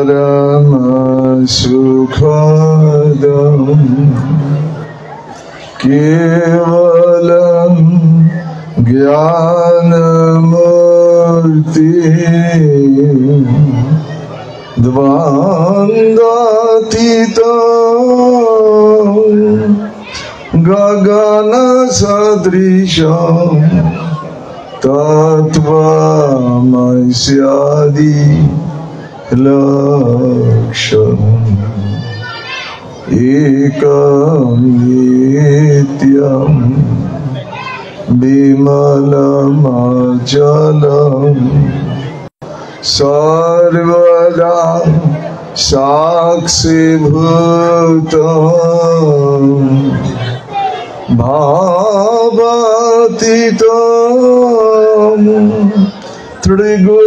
परम सुखदं केवलं ज्ञानमूर्ति द्वन्द्वातीतं गगन सदृशं तत्त्वमस्यादि लक्ष्यम् एकं नित्यं विमलमचलं सर्वदा साक्षीभूतं भावातीतं त्रिगुणरहितं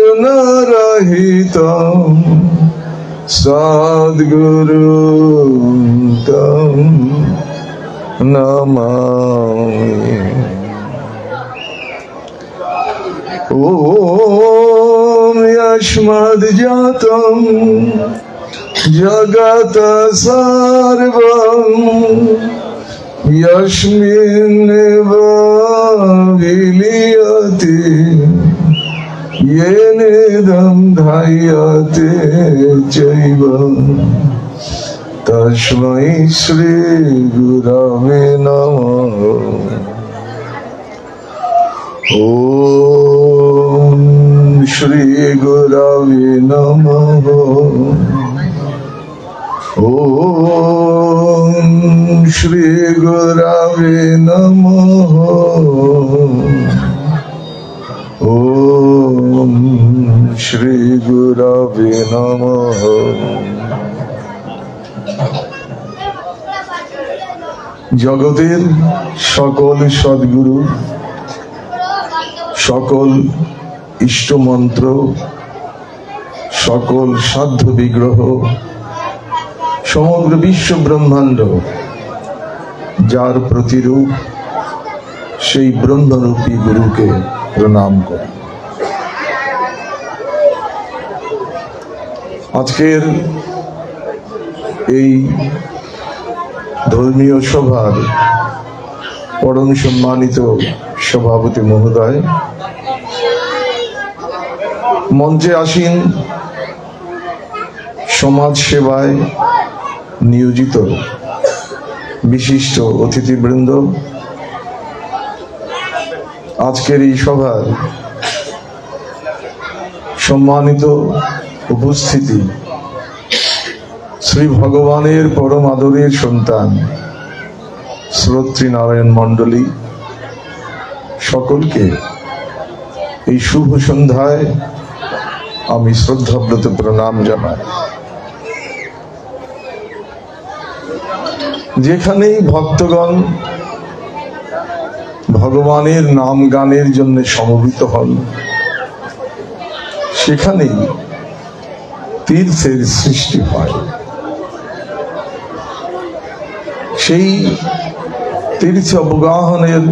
सद्गुरुं तं नमामि। ॐ यस्माद्जातं जगत् सर्वं यस्मिन्नेव विलीयते येनेदं ध्यायते चैव तस्मै श्री गुरवे नमः। ॐ श्री गुरवे नमः। ॐ श्री गुरवे नमः। ॐ श्री गुरवे नमः। जगतेर सकल सद्गुरु सकल इष्ट मंत्र सकल साध्य विग्रह समग्र विश्व ब्रह्मांड जार प्रतिरूप सेई ब्रह्मरूपी गुरु के प्रणाम कर। आजकेर এই ধর্মীয় সভার পরম সম্মানিত সভাপতি মহোদয়, মঞ্চে আসীন সমাজ সেবায় নিয়োজিত বিশিষ্ট অতিথিবৃন্দ, আজকের এই সভার সম্মানিত উপস্থিতি, শ্রী ভগবানের পরম আদরের সন্তান শ্রোত্রী নারায়ণ মণ্ডলী, সকলকে এই শুভ সন্ধ্যায় আমি শ্রদ্ধাব্রত প্রণাম জানাই। যেখানেই ভক্তগণ ভগবানের নাম গানের জন্য সমবেত হন, সেখানেই তীর্থের সৃষ্টি হয়। সেই তীর্থ অবগাহনের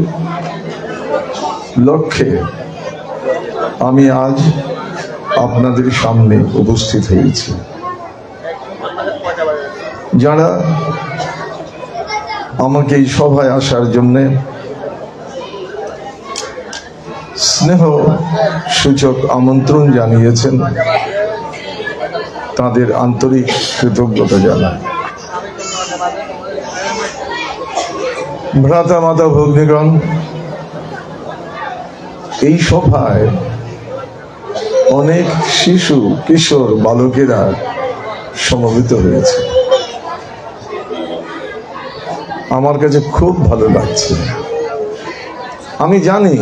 লক্ষ্যে আমি আজ আপনাদের সামনে উপস্থিত হয়েছি। যারা আমাকে এই সভায় আসার জন্য স্নেহ সূচক আমন্ত্রণ জানিয়েছেন, তাদের আন্তরিক কৃতজ্ঞতা জানাই। ভ্রাতা মাতা ভগ্নীগণ, এই সভায় অনেক শিশু কিশোর বালকেরা সমবেত হয়েছে। আমার কাছে খুব ভালো লাগছে। আমি জানি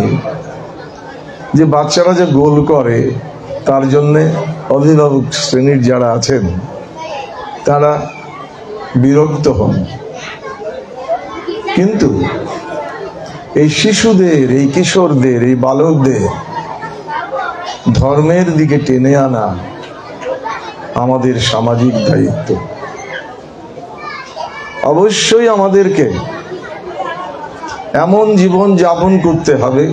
যে বাচ্চারা যে গোল করে তার জন্যে অভিভাবক শ্রেণীর যারা আছেন তারা বিরক্ত হন, কিন্তু এই শিশুদের, এই কিশোরদের, এই বালকদের ধর্মের দিকে টেনে আনা আমাদের সামাজিক দায়িত্ব। অবশ্যই আমাদেরকে এমন জীবন যাপন করতে হবে,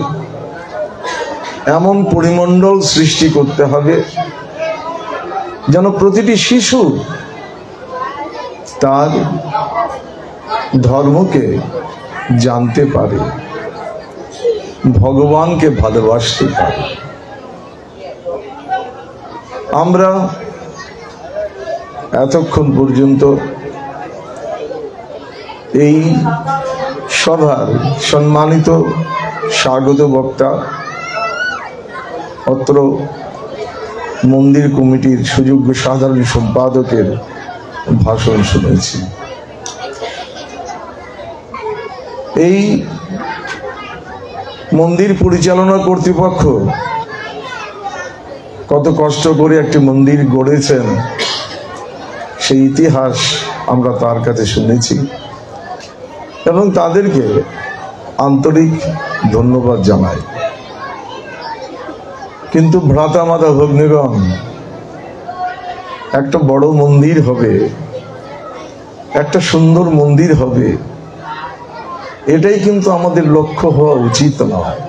এমন পরিমণ্ডল সৃষ্টি করতে হবে যেন প্রতিটি শিশু তার ধর্মকে জানতে পারে, ভগবানকে ভালোবাসতে পারে। আমরা এতক্ষণ পর্যন্ত এই সভার সম্মানিত স্বাগত বক্তা অত্র মন্দির কমিটির সুযোগ্য সাধারণ সম্পাদকের ভাষণ শুনেছি। এই মন্দির পরিচালনা কর্তৃপক্ষ কত কষ্ট করে একটি মন্দির গড়েছেন, সেই ইতিহাস আমরা তার কাছে শুনেছি এবং তাদেরকে আন্তরিক ধন্যবাদ জানাই। কিন্তু ভ্রাতা মাতা ভগ্নীগণ, একটা বড় মন্দির হবে, একটা সুন্দর মন্দির হবে, এটাই কিন্তু আমাদের লক্ষ্য হওয়া উচিত নয়।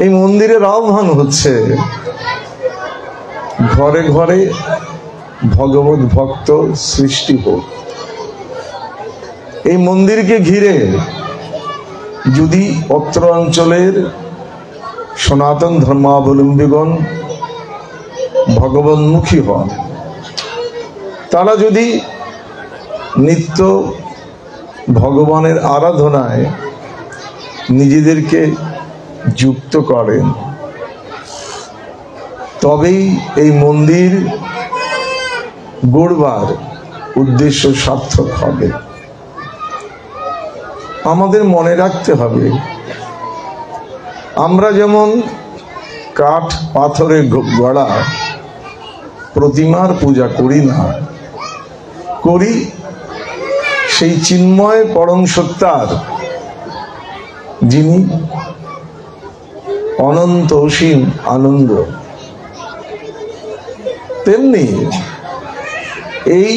এই মন্দিরের আহ্বান হচ্ছে ঘরে ঘরে ভগবত ভক্ত সৃষ্টি হোক। এই মন্দিরকে ঘিরে যদি অত্র অঞ্চলের সনাতন ধর্মাবলম্বীগণ ভগবানমুখী হন, তারা যদি নিত্য ভগবানের আরাধনায় নিজেদেরকে যুক্ত করেন, তবেই এই মন্দির গড়বার উদ্দেশ্য সার্থক হবে। আমাদের মনে রাখতে হবে, আমরা যেমন কাঠ পাথরে গড়া প্রতিমার পূজা করি না, করি সেই চিন্ময় পরম সত্তার, যিনি অনন্ত অসীম আনন্দ। তেমনি এই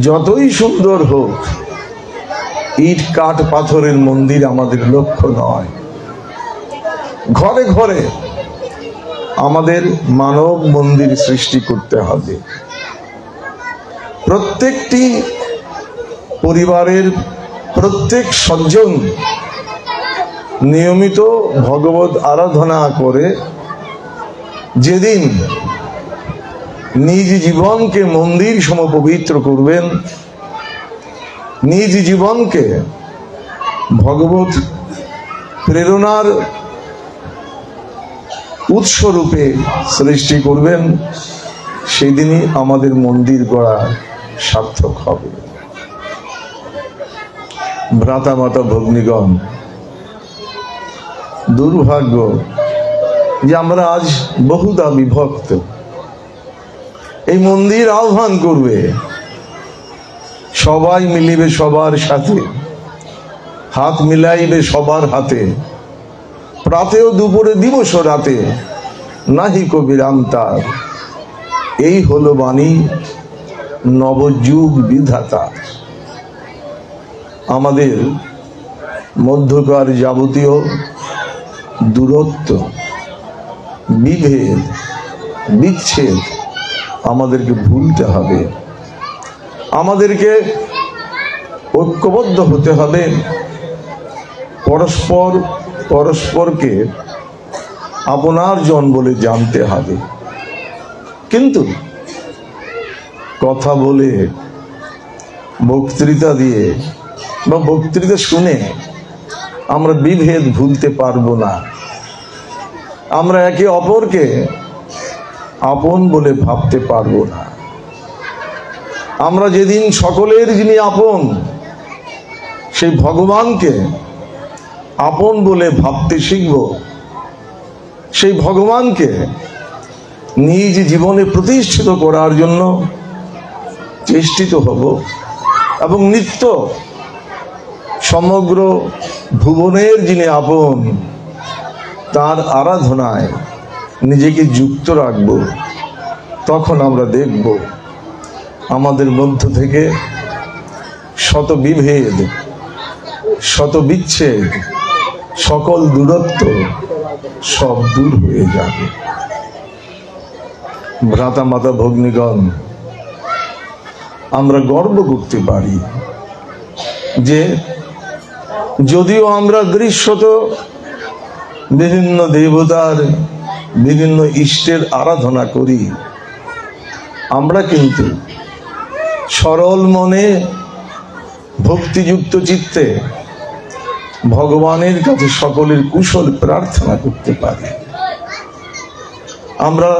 যতই সুন্দর হোক, ইট কাঠ পাথরের মন্দির আমাদের লক্ষ্য নয়। ঘরে ঘরে আমাদের মানব মন্দির সৃষ্টি করতে হবে। প্রত্যেকটি পরিবারের প্রত্যেক সজ্জন নিয়মিত ভগবত আরাধনা করে যেদিন নিজ জীবনকে মন্দির সম পবিত্র করবেন, নিজ জীবনকে ভগবত প্রেরণার উৎসরূপে সৃষ্টি করবেন, সেদিনই আমাদের মন্দির গড়া সার্থক হবে। ভ্রাতা মাতা ভগ্নীগণ, দুর্ভাগ্য যে আমরা আজ বহুদা বিভক্ত। এই মন্দির আহ্বান করবে, সবাই মিলিবে সবার সাথে, হাত মিলাইবে সবার হাতে, প্রাতেও দুপুরে দিবস রাতে, নাহি কবিরাম তার, এই হলো বাণী নবযুগ বিধাতা। আমাদের মধ্যকার যাবতীয় দূরত্ব, বিভেদ, বিচ্ছেদ আমাদেরকে ভুলতে হবে। আমাদেরকে ঐক্যবদ্ধ হতে হবে, পরস্পর পরস্পরকে আপনার জন বলে জানতে হবে। কিন্তু কথা বলে, বক্তৃতা দিয়ে বা বক্তৃতা শুনে আমরা বিভেদ ভুলতে পারবো না। আমরা একে অপরকে আপন বলে ভাবতে পারবো না। আমরা যেদিন সকলের যিনি আপন, সেই ভগবানকে আপন বলে ভাবতে শিখব, সেই ভগবানকে নিজ জীবনে প্রতিষ্ঠিত করার জন্য চেষ্টিত হব এবং নিত্য সমগ্র ভুবনের যিনি আপন, তার আরাধনায় নিজেকে যুক্ত রাখব। তখন আমরা দেখব আমাদের মধ্য থেকে শত বিভেদ, শত বিচ্ছেদ, সকল দূরত্ব সব দূর হয়ে যাবে। ভ্রাতা মাতা ভগ্নীগণ, আমরা গর্ব করতে পারি যে যদিও আমরা দৃশ্যত বিভিন্ন দেবতার বিভিন্ন ইষ্টের আরাধনা করি, আমরা কিন্তু সরল মনে ভক্তিযুক্ত চিত্তে ভগবানের কাছে সকলের কুশল প্রার্থনা করতে পারি। আমরা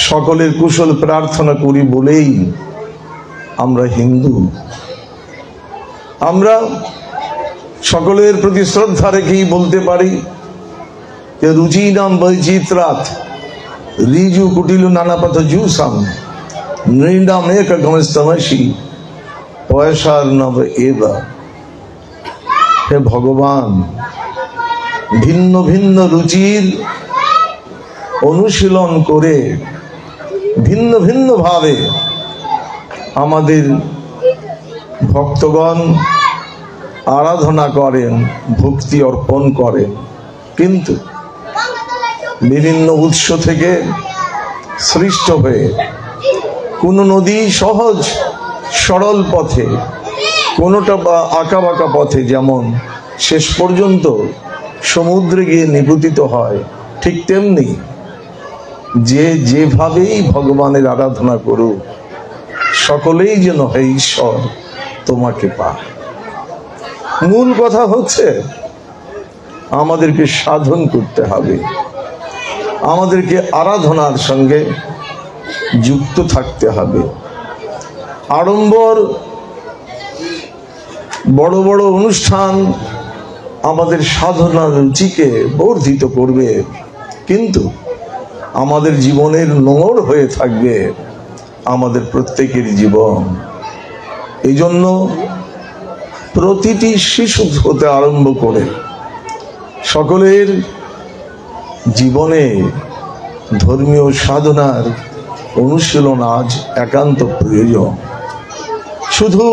সকলের কুশল প্রার্থনা করি বলেই আমরা হিন্দু। আমরা সকলের প্রতি শ্রদ্ধা রেখেই বলতে পারি যে রুচি নাম বৈচিত্রাত রিজু কুটিল নানাপথ জুসাম নৃণাম এক গমস্তমসি পয়সার নব এবা। হে ভগবান, ভিন্ন ভিন্ন রুচির অনুশীলন করে ভিন্ন ভিন্ন ভাবে আমাদের ভক্তগণ আরাধনা করেন, ভক্তি অর্পণ করেন, কিন্তু বিভিন্ন উৎস থেকে সৃষ্ট হয়ে কোন নদী সহজ সরল পথে, কোনোটা বা আঁকা বাঁকা পথে যেমন শেষ পর্যন্ত সমুদ্রে গিয়ে নিপতিত হয়, ঠিক তেমনি যে যেভাবেই ভগবানের আরাধনা করুক সকলেই যেন হে ঈশ্বর তোমাকে পায়। মূল কথা হচ্ছে আমাদেরকে সাধন করতে হবে, আমাদেরকে আরাধনার সঙ্গে যুক্ত থাকতে হবে। আড়ম্বর বড় বড় অনুষ্ঠান আমাদের সাধনার রুচিকে বর্ধিত করবে, কিন্তু আমাদের জীবনের নোংর হয়ে থাকবে আমাদের প্রত্যেকের জীবন। এই জন্য প্রতিটি শিশু হতে আরম্ভ করে সকলের জীবনে ধর্মীয় সাধনার অনুশীলন আজ একান্ত প্রয়োজন। শুধু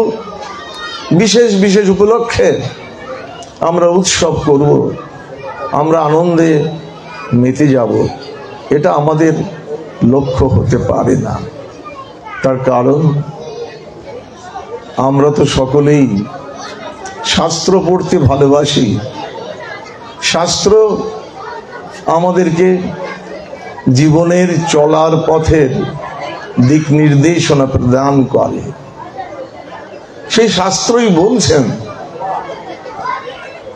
বিশেষ বিশেষ উপলক্ষে আমরা উৎসব করব, আমরা আনন্দে মেতে যাব, এটা আমাদের লক্ষ্য হতে পারে না। তার কারণ আমরা তো সকলেই শাস্ত্র পড়তে ভালোবাসি। শাস্ত্র আমাদেরকে জীবনের চলার পথের দিক নির্দেশনা প্রদান করে। সেই শাস্ত্রই বলছেন,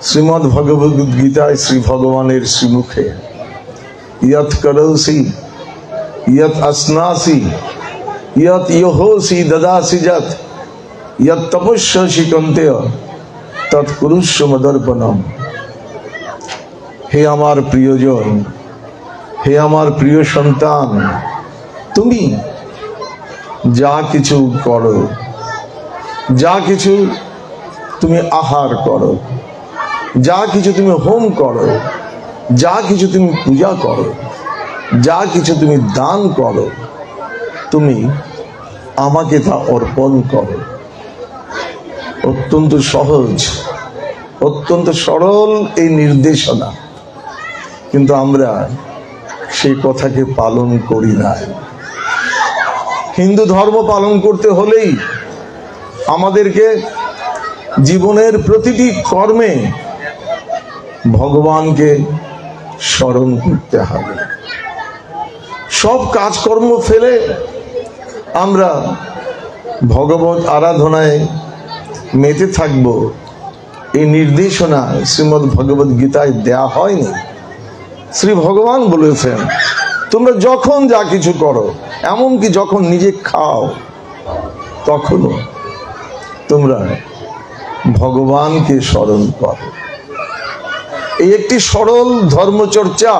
শ্রীমদ্ ভগবদ গীতায় শ্রী ভগবানের শ্রীমুখে, ইয়ৎ করোসি ইয়ৎ আসনাসি ইয়ৎ ইয়োহসি দদাসি যৎ ইয়ৎ তপস্যসি কন্তেয় তৎ কুরুষ্য মদর্পণম। হে আমার প্রিয়জন, হে আমার প্রিয় সন্তান, তুমি যা কিছু করো, যা কিছু তুমি আহার করো, যা কিছু তুমি হোম করো, যা কিছু তুমি পূজা করো, যা কিছু তুমি দান করো, তুমি আমাকে তা অর্পণ করো। অত্যন্ত সহজ, অত্যন্ত সরল এই নির্দেশনা, কিন্তু আমরা সেই কথাকে পালন করি না। হিন্দু ধর্ম পালন করতে হলেই আমাদেরকে জীবনের প্রতিটি কর্মে ভগবানকে স্মরণ করতে হবে। সব কাজকর্ম ফেলে আমরা ভগবত আরাধনায় মেতে থাকব, এই নির্দেশনা শ্রীমদ্ ভগবদ গীতায় দেয়া হয়নি। শ্রী ভগবান বলেছেন তোমরা যখন যা কিছু করো, এমনকি যখন নিজে খাও, তখনও তোমরা ভগবানকে স্মরণ করো। এই একটি সরল ধর্মচর্চা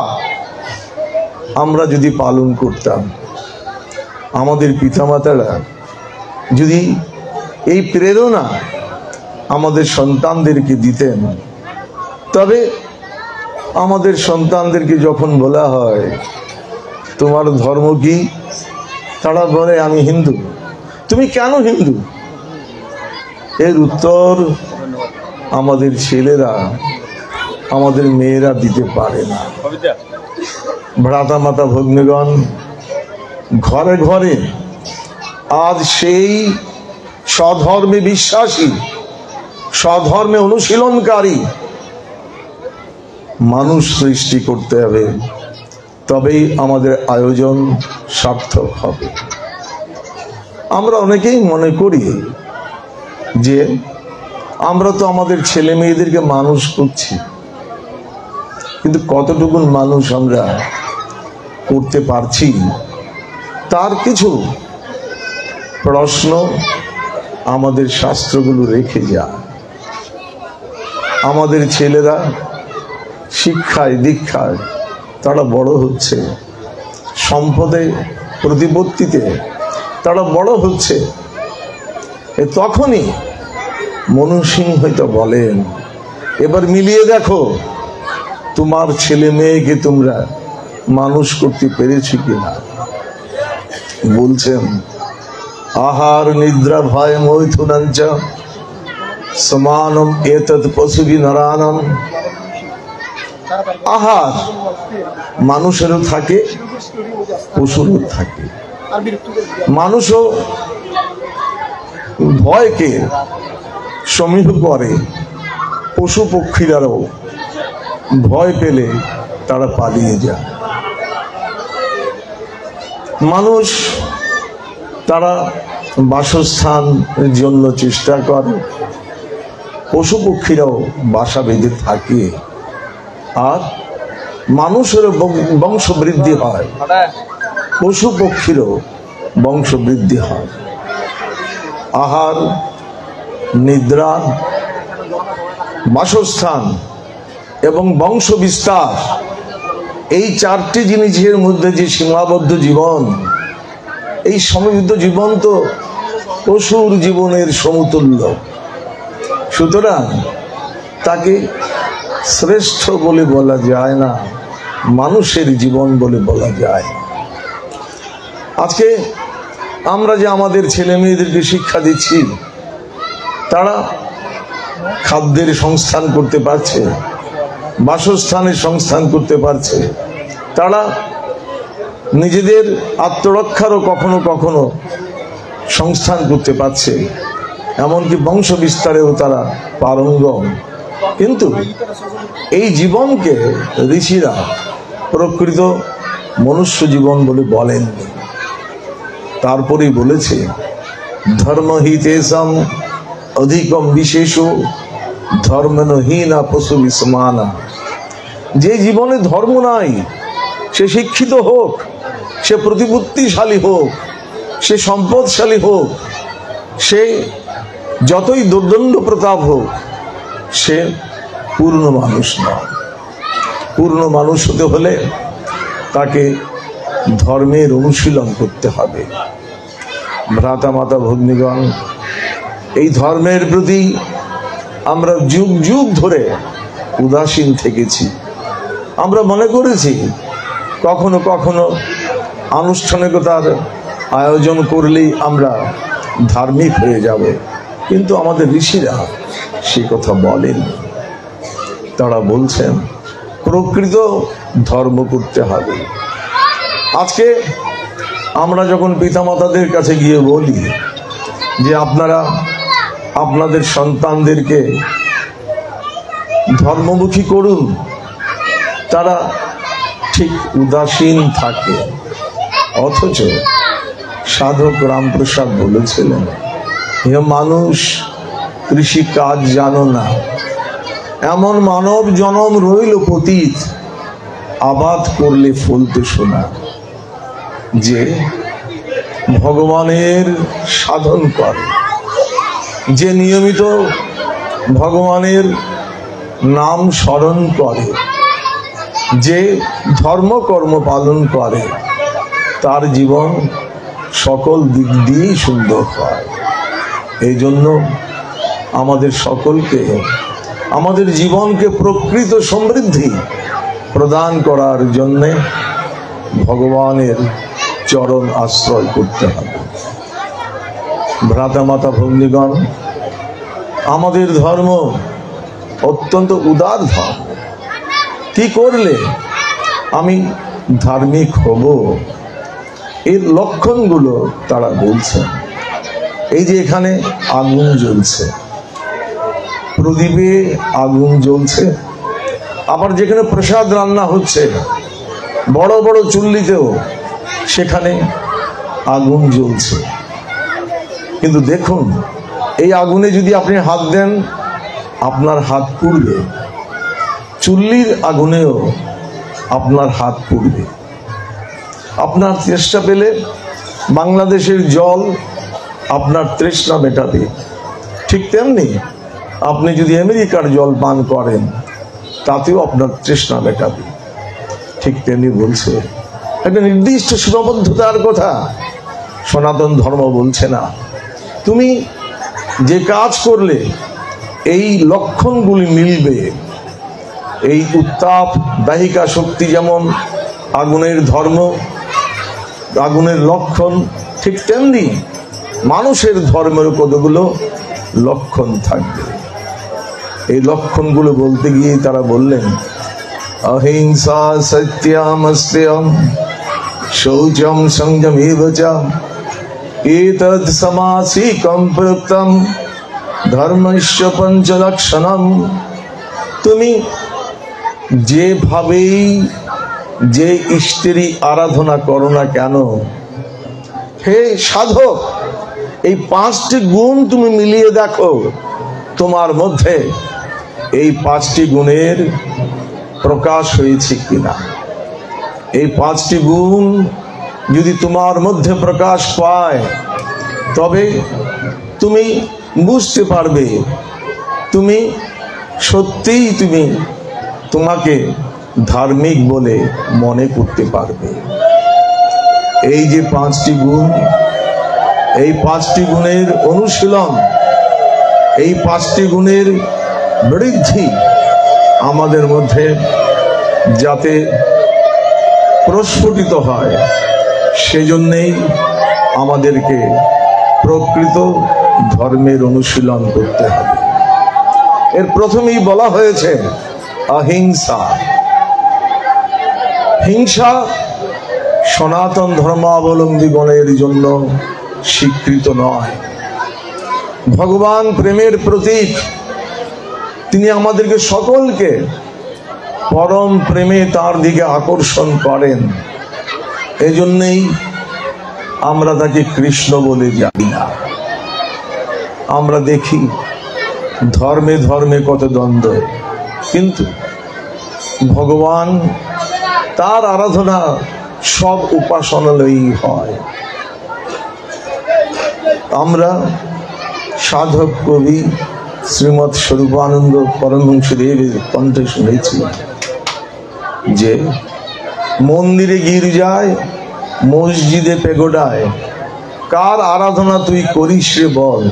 আমরা যদি পালন করতাম, আমাদের পিতামাতারা যদি এই প্রেরণা আমাদের সন্তানদেরকে দিতেন, তবে আমাদের সন্তানদেরকে যখন বলা হয় তোমার ধর্ম কি, তারা বলে আমি হিন্দু। তুমি কেন হিন্দু? এর উত্তর আমাদের ছেলেরা, আমাদের মেয়েরা দিতে পারে না। ভ্রাতা মাতা ভগ্নীগণ, ঘরে ঘরে আজ সেই স্বধর্মে বিশ্বাসী, স্বধর্মে অনুশীলনকারী মানুষ সৃষ্টি করতে হবে, তবেই আমাদের আয়োজন সার্থক হবে। আমরা অনেকেই মনে করি যে আমরা তো আমাদের ছেলে মেয়েদেরকে মানুষ করছি, কিন্তু কতটুকু মানুষ আমরা করতে পারছি তার কিছু প্রশ্ন আমাদের শাস্ত্রগুলো রেখে যায়। আমাদের ছেলেরা শিক্ষায় দীক্ষায় তারা বড় হচ্ছে, সম্পদে প্রতিপত্তিতে তারা বড় হচ্ছে। তখনই মনু সিংহ হয়তো বলেন, এবার মিলিয়ে দেখো তোমার ছেলে মেয়েকে তোমরা মানুষ করতে পেরেছি কিনা। বলছেন, আহার নিদ্রা ভয় মৈথুনাঞ্চ সমানম এতৎ পশুবি নরানম। আহার মানুষেরও থাকে, পশুরও থাকে। মানুষও ভয়কে সমীহ করে, পশু পক্ষীরাও ভয় পেলে তারা পালিয়ে যায়। মানুষ তারা বাসস্থানের জন্য চেষ্টা করে, পশু পক্ষীরাও বাসা বেঁধে থাকে, আর মানুষেরও বংশ বৃদ্ধি হয়, পশু পক্ষীরও বংশ বৃদ্ধি হয়। আহার নিদ্রা বাসস্থান এবং বংশ বিস্তার, এই চারটি জিনিসের মধ্যে যে সীমাবদ্ধ জীবন, এই সমৃদ্ধ জীবন তো পশুর জীবনের সমতুল্য। সুতরাং তাকে শ্রেষ্ঠ বলে বলা যায় না, মানুষের জীবন বলে বলা যায়। আজকে আমরা যে আমাদের ছেলে মেয়েদেরকে শিক্ষা দিচ্ছি, তারা খাদ্যের সংস্থান করতে পারছে, বাসস্থানের সংস্থান করতে পারছে, তারা নিজেদের আত্মরক্ষারও কখনো কখনো সংস্থান করতে পারছে, এমনকি বংশ বিস্তারেও তারা পারঙ্গম। কিন্তু এই জীবনকে ঋষিরা প্রকৃত মনুষ্য জীবন বলে বলেননি। তারপরেই বলেছে, ধর্মহিতেশম অধিকম বিশেষ ধর্মহীনা পশু বিসমানা। যে জীবনে ধর্ম নাই, সে শিক্ষিত হোক, সে প্রতিপত্তিশালী হোক, সে সম্পদশালী হোক, সে যতই দুর্দণ্ড প্রতাপ হোক, সে পূর্ণ মানুষ নয়। পূর্ণ মানুষ হতে হলে তাকে ধর্মের অনুশীলন করতে হবে। ভ্রাতা মাতা ভগ্নীগণ, এই ধর্মের প্রতি আমরা যুগ যুগ ধরে উদাসীন থেকেছি। আমরা মনে করেছি কখনো কখনো আনুষ্ঠানিকতার আয়োজন করলেই আমরা ধার্মিক হয়ে যাব, কিন্তু আমাদের ঋষিরা সে কথা বলেন। তারা বলছেন প্রকৃত ধর্ম করতে হবে। আজকে আমরা যখন পিতামাতাদের কাছে গিয়ে বলি যে আপনারা আপনাদের সন্তানদেরকে ধর্মমুখী করুন, তারা ঠিক উদাসীন থাকে। অথচ সাধক রামপ্রসাদ বলেছিলেন, হে মানুষ, কৃষি কাজ জানো না, এমন মানব জনম রইল পতিত, আবাদ করলে ফলতে শোনা। যে ভগবানের সাধন করে, যে নিয়মিত ভগবানের নাম স্মরণ করে, যে ধর্মকর্ম পালন করে, তার জীবন সকল দিক দিয়েই সুন্দর হয়। এই জন্য আমাদের সকলকে আমাদের জীবনকে প্রকৃত সমৃদ্ধি প্রদান করার জন্যে ভগবানের চরণ আশ্রয় করতে হবে। ভ্রাতা মাতা ভগ্নীগণ, আমাদের ধর্ম অত্যন্ত উদার ধর্ম। কি করলে আমি ধার্মিক হব? এর লক্ষণগুলো তারা বলছেন। এই যে এখানে আগুন জ্বলছে, প্রদীপে আগুন জ্বলছে, আবার যেখানে প্রসাদ রান্না হচ্ছে বড় বড় চুল্লিতেও সেখানে আগুন জ্বলছে। কিন্তু দেখুন, এই আগুনে যদি আপনি হাত দেন আপনার হাত পুড়বে, চুল্লির আগুনেও আপনার হাত পুড়বে। আপনার তৃষ্ণা পেলে বাংলাদেশের জল আপনার তৃষ্ণা মেটাবে, ঠিক তেমনি আপনি যদি আমেরিকার জল পান করেন তাতেও আপনার তৃষ্ণা মেটাবে। ঠিক তেমনি বলছে একটা নির্দিষ্ট সীমাবদ্ধতার কথা সনাতন ধর্ম বলছে না। তুমি যে কাজ করলে এই লক্ষণগুলি মিলবে। এই উত্তাপ দাহিকা শক্তি যেমন আগুনের ধর্ম, আগুনের লক্ষণ, ঠিক তেমনি মানুষের ধর্মের কতগুলো লক্ষণ থাকবে। এই লক্ষণগুলো বলতে গিয়ে তারা বললেন অহিংসা সত্যম অস্ত্যম শৌচম সংযমেব চ এতদ সমাসিকম প্রত্যম ধর্মস্য পঞ্চলক্ষণম। তুমি যেভাবেই যে ইষ্টেরই আরাধনা করো না কেন, হে সাধক, এই 5টি গুণ তুমি মিলিয়ে দেখো তোমার মধ্যে এই 5টি গুণের প্রকাশ হয়েছে কিনা। এই 5টি গুণ যদি তোমার মধ্যে প্রকাশ পায় তবে তুমি বুঝতে পারবে, তুমি সত্যিই তোমাকে ধার্মিক বলে মনে করতে পারবে। এই যে 5টি গুণ, এই 5টি গুণের অনুশীলন, এই 5টি গুণের বৃদ্ধি আমাদের মধ্যে যাতে প্রস্ফুটিত হয়, সেজন্যেই আমাদেরকে প্রকৃত ধর্মের অনুশীলন করতে হবে। এর প্রথমেই বলা হয়েছে অহিংসা। হিংসা সনাতন ধর্মাবলম্বীগণের জন্য স্বীকৃত নয়। ভগবান প্রেমের প্রতীক, তিনি আমাদেরকে সকলকে পরম প্রেমে তার দিকে আকর্ষণ করেন। এজন্যই আমরা তাকে কৃষ্ণ বলে জানি না। আমরা দেখি ধর্মে ধর্মে কত দ্বন্দ্ব, কিন্তু ভগবান তার আরাধনা সব উপাসনালয়ই হয়। আমরা সাধক কবি শ্রীমৎ স্বরূপানন্দ পরমহংসদেবের কণ্ঠে শুনেছি যে মন্দিরে গির্জায় মসজিদে পেগোডায় কার আরাধনা তুই করিস রে বল,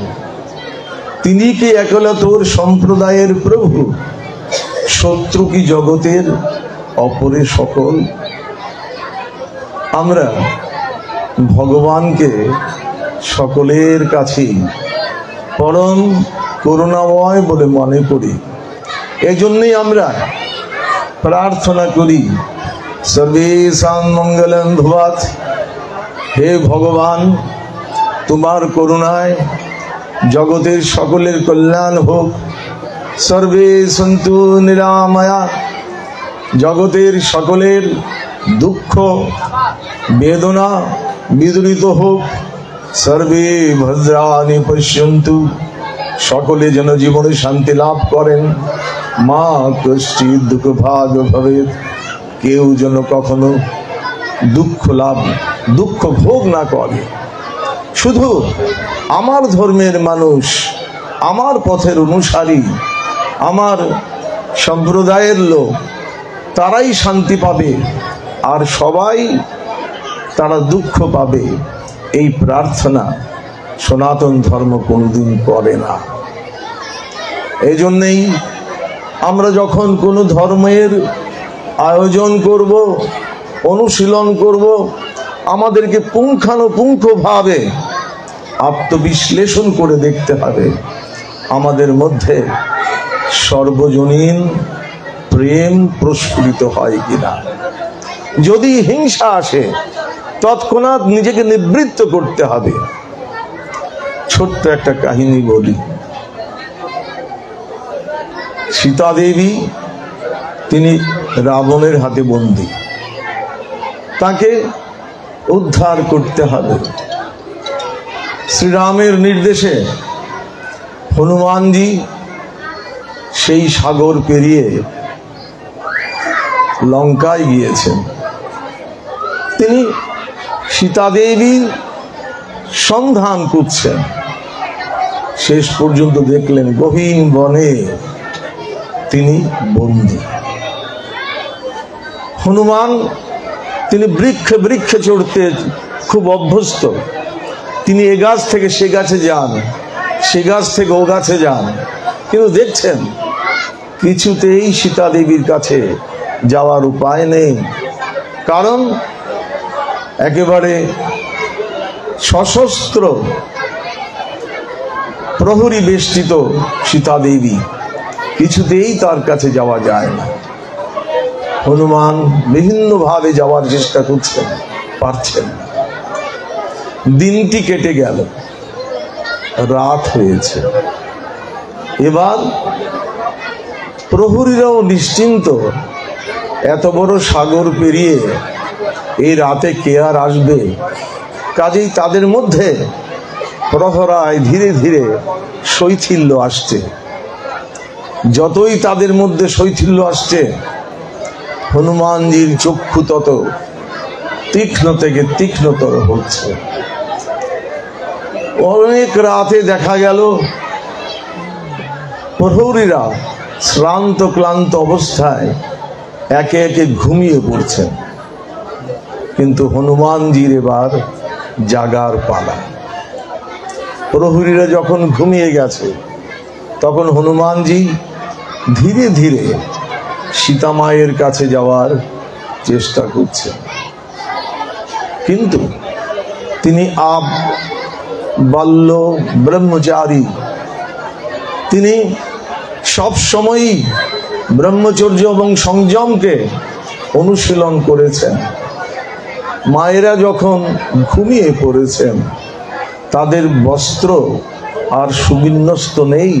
তিনি কি একলা তোর সম্প্রদায়ের প্রভু, শত্রু কি জগতের অপরে সকল। আমরা ভগবানকে সকলের কাছেই পরম করুণাময় বলে মনে করি। এজন্যই আমরা প্রার্থনা করি সর্বেষাং মঙ্গলং ভুয়াৎ। হে ভগবান, তোমার করুণায় জগতের সকলের কল্যাণ হোক। সর্বে সন্তু নিরাময়া, জগতের সকলের দুঃখ বেদনা বিদূরিত হোক। সর্বে ভদ্রাণি পশ্যন্তু, সকলে যেন জীবনে শান্তি লাভ করেন। মা কশ্চিৎ দুঃখ ভাগ ভবেৎ, কেউ যেন কখনো দুঃখ ভোগ না করে। শুধু আমার ধর্মের মানুষ, আমার পথের অনুসারী, আমার সম্প্রদায়ের লোক, তারাই শান্তি পাবে, আর সবাই তারা দুঃখ পাবে, এই প্রার্থনা সনাতন ধর্ম কোনোদিন করে না। এই জন্যেই আমরা যখন কোনো ধর্মের আয়োজন করব, অনুশীলন করব, আমাদেরকে পুঙ্খানুপুঙ্খভাবে আত্মবিশ্লেষণ করে দেখতে হবে আমাদের মধ্যে সর্বজনীন প্রেম প্রস্ফুটিত হয় কিনা। যদি হিংসা আসে তৎক্ষণাৎ নিজেকে নিবৃত্ত করতে হবে। ছোট্ট একটা কাহিনী বলি। সীতা দেবী তিনি রাবণের হাতে বন্দী, তাকে উদ্ধার করতে হবে। শ্রীরামের নির্দেশে হনুমানজি সেই সাগর পেরিয়ে লঙ্কায় গিয়েছেন। তিনি সীতা দেবীর সন্ধান করছেন। শেষ পর্যন্ত দেখলেন গহীন বনে তিনি বন্দী। হনুমান তিনি বৃক্ষে বৃক্ষে চড়তে খুব অভ্যস্ত। তিনি এ গাছ থেকে সে গাছে যান, সে গাছ থেকে ও গাছে যান, কিন্তু দেখছেন কিছুতেই সীতা দেবীর কাছে যাওয়ার উপায় নেই। কারণ একেবারে সশস্ত্র প্রহরী বেষ্টিত সীতা দেবী, কিছুতেই তার কাছে যাওয়া যায় না। হনুমান বিভিন্নভাবে যাওয়ার চেষ্টা করছেন, পারছেন না। দিনটি কেটে গেল, রাত হয়েছে। এবার প্রহরীরাও নিশ্চিন্ত, এত বড় সাগর পেরিয়ে এই রাতে কে আর আসবে। কাজেই তাদের মধ্যে প্রহরায় ধীরে ধীরে শৈথিল্য আসছে। যতই তাদের মধ্যে শৈথিল্য আসছে, হনুমানজির চক্ষু তত তীক্ষ্ণ থেকে তীক্ষ্ণতর হচ্ছে। অনেক রাতে দেখা গেল প্রহরীরা শ্রান্ত ক্লান্ত অবস্থায় একে একে ঘুমিয়ে পড়ছেন, কিন্তু হনুমানজির এবার জাগার পালা। প্রহরীরা যখন ঘুমিয়ে গেছে, তখন হনুমানজি ধীরে ধীরে সীতা মায়ের কাছে যাওয়ার চেষ্টা করছেন। কিন্তু তিনি বাল্য ব্রহ্মচারী, তিনি সব সময়ই ব্রহ্মচর্য এবং সংযমকে অনুশীলন করেছেন। মায়েরা যখন ঘুমিয়ে পড়েছেন, তাদের বস্ত্র আর সুবিন্যস্ত নেই,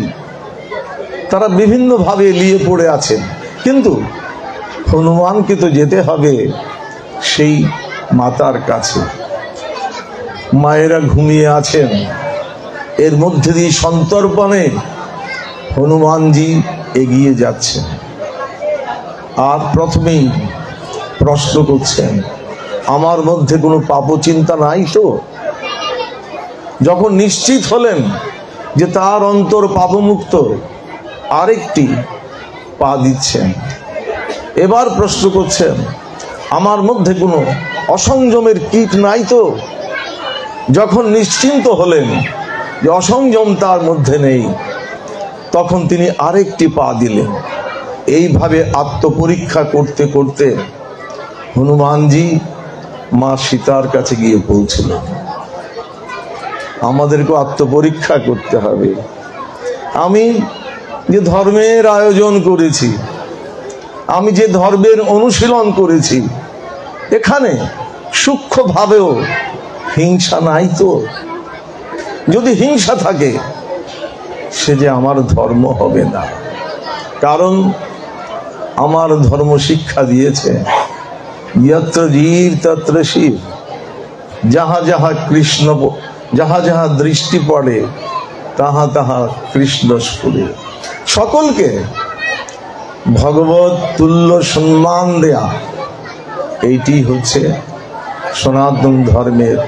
তারা বিভিন্নভাবে এলিয়ে পড়ে আছেন। কিন্তু হনুমানকে তো যেতে হবে সেই মাতার কাছে। মায়েরা ঘুমিয়ে আছেন, এর মধ্যে দিয়ে সন্তর্পণে হনুমানজি এগিয়ে যাচ্ছেন। আর প্রথমেই প্রশ্ন করছেন, আমার মধ্যে কোনো পাপচিন্তা নাই তো? যখন নিশ্চিত হলেন যে তার অন্তর পাপমুক্ত, আরেকটি পা দিচ্ছেন। এবার প্রশ্ন করছেন, আমার মধ্যে কোনো অসংযমের কীট নাই তো? যখন নিশ্চিন্ত হলেন যে অসংযম তার মধ্যে নেই, তখন তিনি আরেকটি পা দিলেন। এইভাবে আত্মপরীক্ষা করতে করতে হনুমানজি মা সীতার কাছে গিয়ে পৌঁছলেন। আমাদেরকে আত্মপরীক্ষা করতে হবে। আমি যে ধর্মের আয়োজন করেছি, আমি যে ধর্মের অনুশীলন করেছি, এখানে সূক্ষ্মভাবেও হিংসা নাই তো? যদি হিংসা থাকে, সে যে আমার ধর্ম হবে না। কারণ আমার ধর্ম শিক্ষা দিয়েছে, যত্র জীব তত্র শিব। যাহা যাহা কৃষ্ণ, যাহা যাহা দৃষ্টি পড়ে, তাহা তাহা কৃষ্ণ স্ফুরে। সকলকে ভগবত তুল্য সম্মান দেয়া, এইটি হচ্ছে সনাতন ধর্মের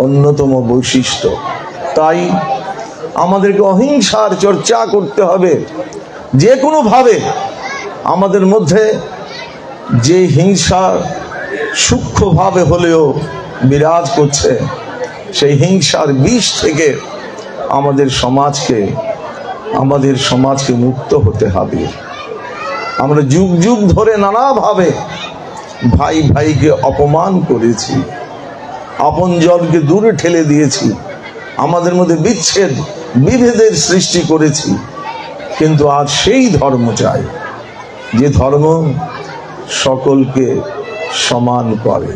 অন্যতম বৈশিষ্ট্য। তাই আমাদেরকে অহিংসার চর্চা করতে হবে। যে কোনোভাবে আমাদের মধ্যে যে হিংসা সূক্ষ্মভাবে হলেও বিরাজ করছে, সেই হিংসার বিষ থেকে আমাদের সমাজকে মুক্ত হতে হবে। আমরা যুগ যুগ ধরে নানাভাবে ভাই ভাইকে অপমান করেছি, আপনজনকে দূরে ঠেলে দিয়েছি, আমাদের মধ্যে বিচ্ছেদ বিভেদের সৃষ্টি করেছি। কিন্তু আজ সেই ধর্ম চাই, যে ধর্ম সকলকে সমান করে।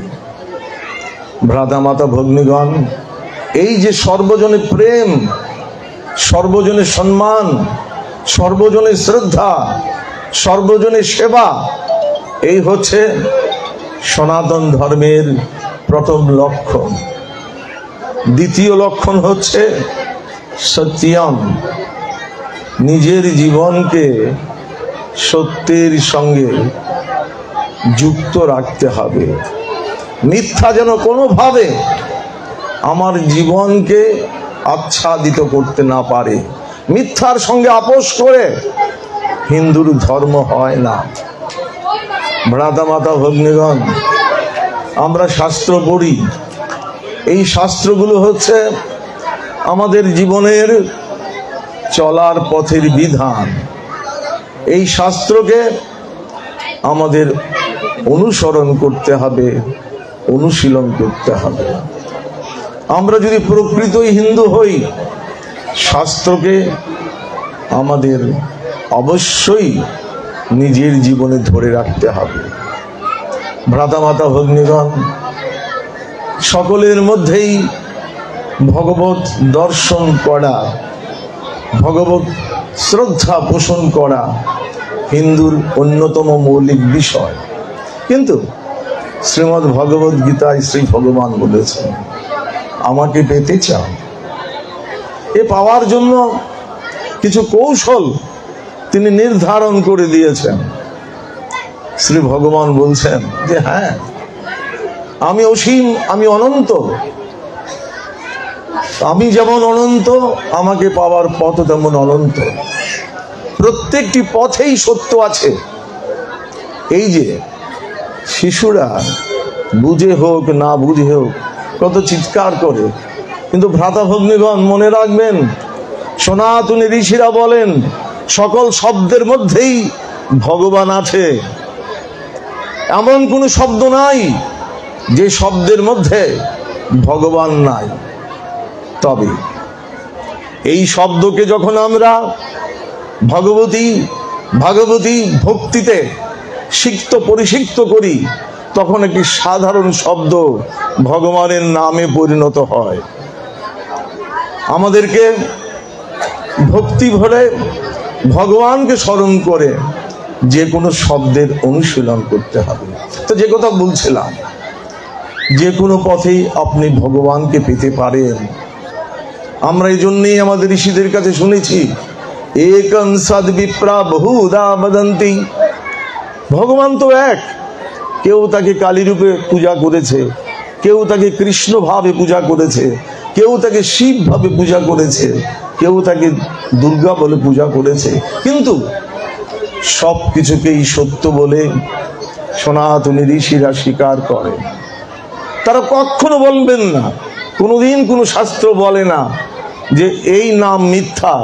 ভ্রাতা মাতা ভগ্নীগণ, এই যে সর্বজনে প্রেম, সর্বজনে সম্মান, সর্বজনে শ্রদ্ধা, সর্বজনে সেবা, এই হচ্ছে সনাতন ধর্মের প্রথম লক্ষণ। দ্বিতীয় লক্ষণ হচ্ছে সত্যম, নিজের জীবনকে সত্যের সঙ্গে যুক্ত রাখতে হবে। মিথ্যা যেন কোনোভাবে আমার জীবনকে আচ্ছাদিত করতে না পারে। মিথ্যার সঙ্গে আপোষ করে হিন্দুর ধর্ম হয় না। ভ্রাতা মাতা ভগ্নীগণ, আমরা শাস্ত্র পড়ি, এই শাস্ত্রগুলো হচ্ছে আমাদের জীবনের চলার পথের বিধান। এই শাস্ত্রকে আমাদের অনুসরণ করতে হবে, অনুশীলন করতে হবে। আমরা যদি প্রকৃতই হিন্দু হই, শাস্ত্রকে আমাদের অবশ্যই নিজের জীবনে ধরে রাখতে হবে। ভ্রাতা মাতা ভগ্নীগণ, সকলের মধ্যেই ভগবত দর্শন করা, ভগবত শ্রদ্ধা পোষণ করা হিন্দুর অন্যতম মৌলিক বিষয়। কিন্তু শ্রীমদ্ ভগবদ গীতায় শ্রী ভগবান বলেছেন, আমাকে পেতে চাও, এ পাওয়ার জন্য কিছু কৌশল তিনি নির্ধারণ করে দিয়েছেন। শ্রী ভগবান বলছেন যে হ্যাঁ, আমি অসীম, আমি অনন্ত, আমি যেমন অনন্ত, আমাকে পাওয়ার পথ তেমন অনন্ত। প্রত্যেকটি পথেই সত্য আছে। এই যে শিশুরা বুঝে হোক না বুঝে হোক কত চিৎকার করে, কিন্তু ভ্রাতা ভগ্নীগণ মনে রাখবেন, সনাতনী ঋষিরা বলেন সকল শব্দের মধ্যেই ভগবান আছে। এমন কোনো শব্দ নাই যে শব্দের মধ্যে ভগবান নাই। তবে এই শব্দকে যখন আমরা ভগবতী ভক্তিতে সিক্ত পরিসিক্ত করি, তখন একটি সাধারণ শব্দ ভগবানের নামে পরিণত হয়। আমাদেরকে ভক্তি ভরে ভগবানকে স্মরণ করে যে কোনো শব্দের অনুশীলন করতে হবে। তো যে কথা বলছিলাম, যে কোনো পথেই আপনি ভগবানকে পেতে পারেন। আমরা এই জন্যই আমাদের ঋষিদের কাছে শুনেছি, একং সদ বিপ্রা বহুধা বদন্তি। ভগবান তো এক, কেউ তাকে কালী রূপে পূজা করেছে, কেউ তাকে কৃষ্ণ ভাবে পূজা করেছে, কেউ তাকে শিব ভাবে পূজা করেছে, কেউ তাকে দুর্গা বলে পূজা করেছে। কিন্তু সব কিছুকেই সত্য বলে সনাতনী ঋষিরা স্বীকার করে। তারা কখনো বলবেন না, কোনোদিন কোনো শাস্ত্র বলে না যে এই নাম মিথ্যা,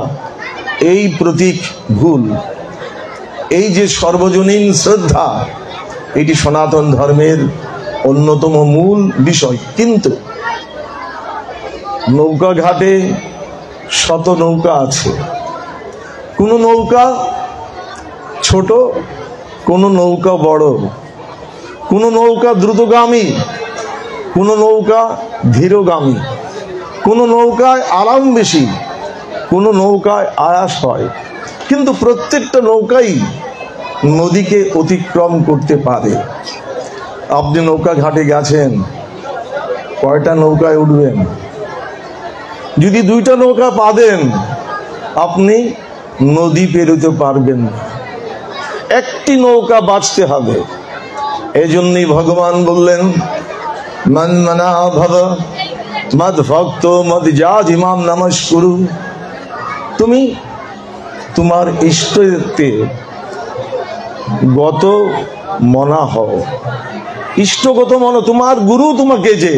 এই প্রতীক ভুল। এই যে সর্বজনীন শ্রদ্ধা, এটি সনাতন ধর্মের অন্যতম মূল বিষয়। কিন্তু নৌকা ঘাটে শত নৌকা আছে, কোনো নৌকা ছোট, কোনো নৌকা বড়, কোনো নৌকা দ্রুতগামী, কোনো নৌকা ধীরগামী, কোনো নৌকায় আরাম বেশি, কোনো নৌকায় আয়াস হয়। কিন্তু প্রত্যেকটা নৌকাই নদীকে অতিক্রম করতে পারে। আপনি নৌকা ঘাটে গেছেন, কয়টা নৌকায় উঠবেন? যদি দুইটা নৌকা পাবেন, আপনি নদী পেরোতে পারবেন না। একটি নৌকা বাঁচতে হবে। এজন্যই ভগবান বললেন, মন মনা ভব মদ ভক্ত মদ যাজিমাম নমস্কুরু। তুমি তোমার ইষ্টতে গত মনা হও, ইষ্টগত মনো। তোমার গুরু তোমাকে যে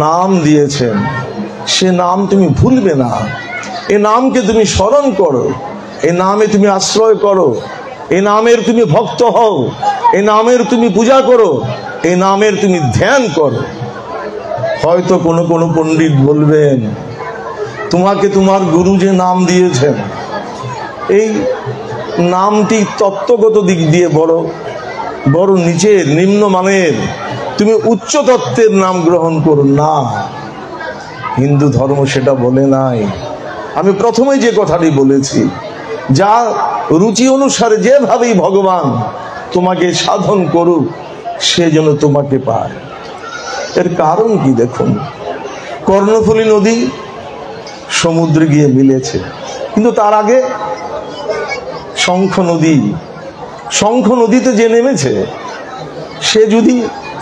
নাম দিয়েছেন, সে নাম তুমি ভুলবে না। এ নামকে তুমি স্মরণ করো, এ নামে তুমি আশ্রয় করো, এ নামের তুমি ভক্ত হও, এ নামের তুমি পূজা করো, এ নামের তুমি ধ্যান করো। হয়তো কোনো কোনো পণ্ডিত বলবেন, তোমাকে তোমার গুরু যে নাম দিয়েছেন, এই নামটি তত্ত্বগত দিক দিয়ে বড় বড় নিচের, নিম্নমানের। তুমি উচ্চ তত্ত্বের নাম গ্রহণ করো না, হিন্দু ধর্ম সেটা বলে নাই। আমি প্রথমে যে কথাটি বলেছি, যা রুচি অনুসারে যেভাবেই ভগবান তোমাকে সাধন করুক সে যেন তোমাকে পায়। এর কারণ কি দেখুন, কর্ণফুলী নদী সমুদ্রে গিয়ে মিলেছে, কিন্তু তার আগে শঙ্খ নদীতে যে নেমেছে সে যদি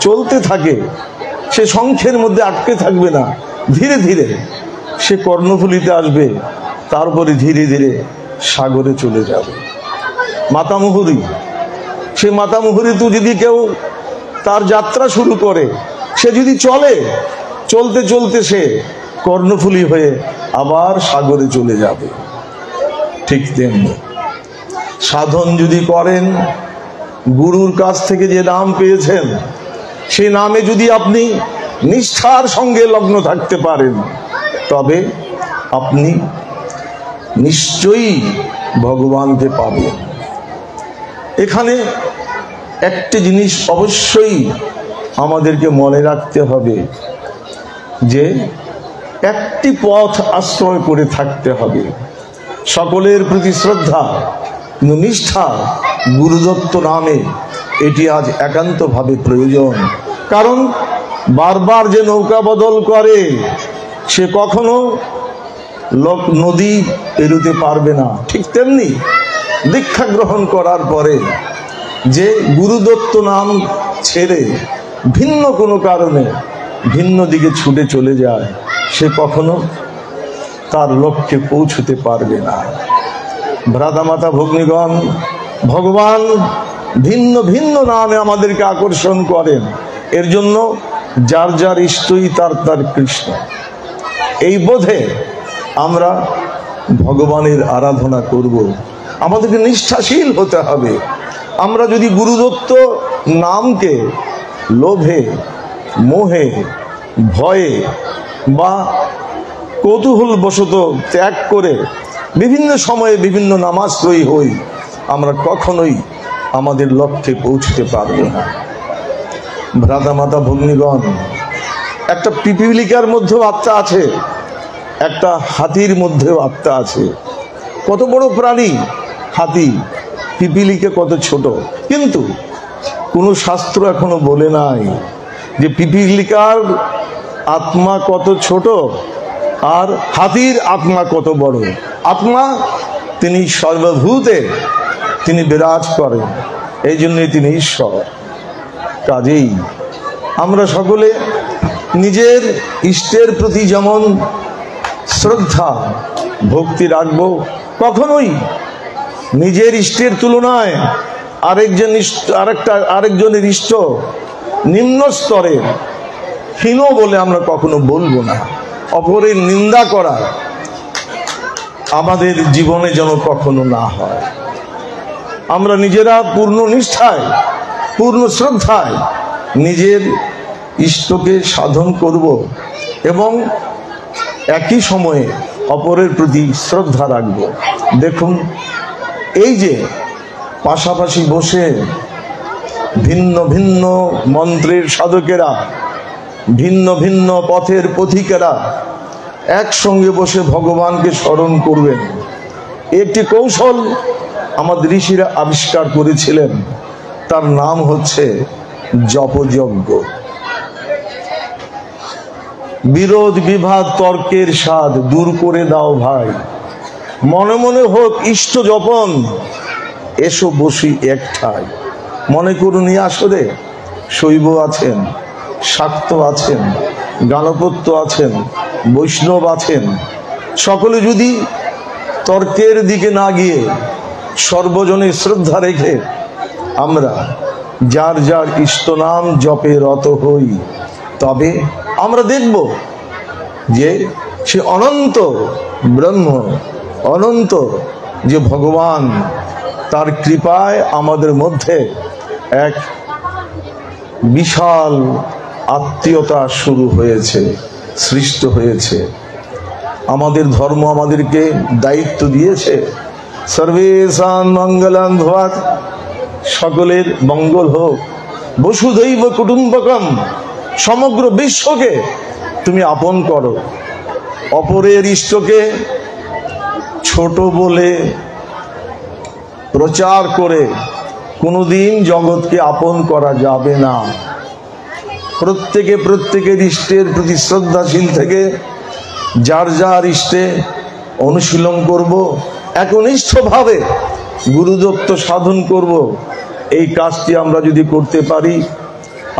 চলতে থাকে সে শঙ্খের মধ্যে আটকে থাকবে না, ধীরে ধীরে সে কর্ণফুলীতে আসবে, তারপরে ধীরে ধীরে সাগরে চলে যাবে। মাতামুহুরী, সে মাতামুহুরীতে যদি কেউ তার যাত্রা শুরু করে, সে যদি চলতে চলতে সে কর্ণফুলী হয়ে আবার সাগরে চলে যাবে। ঠিক তেমনি সাধন যদি করেন, গুরুর কাছ থেকে যে নাম পেয়েছেন সেই নামে যদি আপনি নিষ্ঠার সঙ্গে লগ্ন থাকতে পারেন, তবে আপনি নিশ্চয়ই ভগবানকে পাবেন। এখানে একটি জিনিস অবশ্যই আমাদেরকে মনে রাখতে হবে, যে একটি পথ আশ্রয় করে থাকতে হবে, সকলের প্রতি শ্রদ্ধা কিন্তু নিষ্ঠা গুরুদত্ত নামে, এটি আজ একান্তভাবে প্রয়োজন। কারণ বারবার যে নৌকা বদল করে সে কখনো নদী পেরোতে পারবে না। ঠিক তেমনি দীক্ষা গ্রহণ করার পরে যে গুরুদত্ত নাম ছেড়ে ভিন্ন কোনো কারণে ভিন্ন দিকে ছুটে চলে যায়, সে কখনো তার লক্ষ্যে পৌঁছতে পারবে না। ভ্রাতামাতা ভগ্নীগণ, ভগবান ভিন্ন ভিন্ন নামে আমাদেরকে আকর্ষণ করেন। এর জন্য যার যার ইষ্টই তার তার কৃষ্ণ। এই বোধে আমরা ভগবানের আরাধনা করব। আমাদেরকে নিষ্ঠাশীল হতে হবে। আমরা যদি গুরুদত্ত নামকে লোভে, মোহে, ভয়ে বা কৌতূহলবশত ত্যাগ করে বিভিন্ন সময়ে বিভিন্ন নামাশ্রয়ী হই, আমরা কখনোই আমাদের লক্ষ্যে পৌঁছতে পারব না। ভ্রাতামাতা ভগ্নীগণ, একটা পিপীলিকার মধ্যেও আত্মা আছে, একটা হাতির মধ্যেও আত্মা আছে। কত বড় প্রাণী হাতি, পিপীলিকা কত ছোট, কিন্তু কোনো শাস্ত্র এখনো বলে নাই যে পিপীলিকার আত্মা কত ছোট আর হাতির আত্মা কত বড়। আত্মা তিনি সর্বভূতে তিনি বিরাজ করেন, এই জন্যই তিনি ঈশ্বর। কাজেই আমরা সকলে নিজের ইষ্টের প্রতি যেমন শ্রদ্ধা ভক্তি রাখবো, কখনোই নিজের ইষ্টের তুলনায় আরেকজনের ইষ্ট নিম্ন স্তরের, হীন বলে আমরা কখনো বলবো না। অপরের নিন্দা করা আমাদের জীবনে যেন কখনো না হয়। আমরা নিজেরা পূর্ণ নিষ্ঠায়, পূর্ণ শ্রদ্ধায় নিজের ইষ্টকে সাধন করব এবং একই সময়ে অপরের প্রতি শ্রদ্ধা রাখব। দেখুন, এই যে পাশাপাশি বসে ভিন্ন ভিন্ন মন্ত্রের সাধকেরা, ভিন্ন ভিন্ন পথের পথিকেরা একসঙ্গে বসে ভগবানকে স্মরণ করবেন, একটি কৌশল আমাদের ঋষিরা আবিষ্কার করেছিলেন। তার নাম হচ্ছে জপযজ্ঞ। বিরোধ বিবাদ তর্কের স্বাদ দূর করে দাও ভাই, মনে মনে হোক ইষ্ট জপন, এসো বসি এক ঠাই। মনে করুন আসরে শৈব আছেন, শাক্ত আছেন, গাণপত্য আছেন, বৈষ্ণব আছেন, সকলে যদি তর্কের দিকে না গিয়ে সর্বজনে শ্রদ্ধা রেখে আমরা যার যার ইষ্ট নাম জপে রত হই, তবে আমরা দেখব যে সে অনন্ত ব্রহ্ম, অনন্ত যে ভগবান, তার কৃপায় আমাদের মধ্যে এক বিশাল আত্মীয়তা শুরু হয়েছে, সৃষ্ট হয়েছে। আমাদের ধর্ম আমাদেরকে দায়িত্ব দিয়েছে, সর্বেষাং মঙ্গলং ভুয়াৎ, সকলের মঙ্গল হোক। বসুধৈব কুটুম্বকম, সমগ্র বিশ্বকে তুমি আপন করো। অপরের ইষ্টকে ছোট বলে প্রচার করে কোনোদিন জগৎকে আপন করা যাবে না। প্রত্যেকের ইষ্টের প্রতি শ্রদ্ধাশীল থেকে যার যার ইষ্টে অনুশীলন করব, একনিষ্ঠভাবে গুরুদত্ত সাধন করব। এই কাজটি আমরা যদি করতে পারি,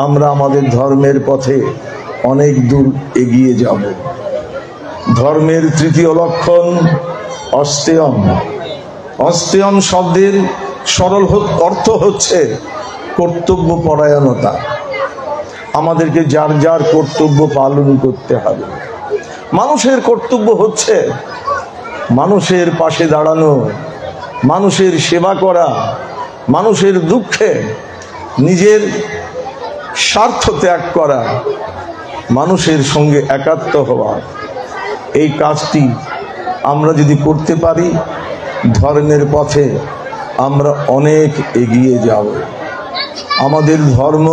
আমরা আমাদের ধর্মের পথে অনেক দূর এগিয়ে যাব। ধর্মের তৃতীয় লক্ষণ অস্তেয়ম। অস্তেয়ম শব্দের সরল অর্থ হচ্ছে কর্তব্য পরায়ণতা। আমাদেরকে যার যার কর্তব্য পালন করতে হবে। মানুষের কর্তব্য হচ্ছে মানুষের পাশে দাঁড়ানো, মানুষের সেবা করা, মানুষের দুঃখে নিজের স্বার্থ ত্যাগ করা, মানুষের সঙ্গে একাত্ম হওয়া। এই কাজটি আমরা যদি করতে পারি, ধর্মের পথে আমরা অনেক এগিয়ে যাব। আমাদের ধর্ম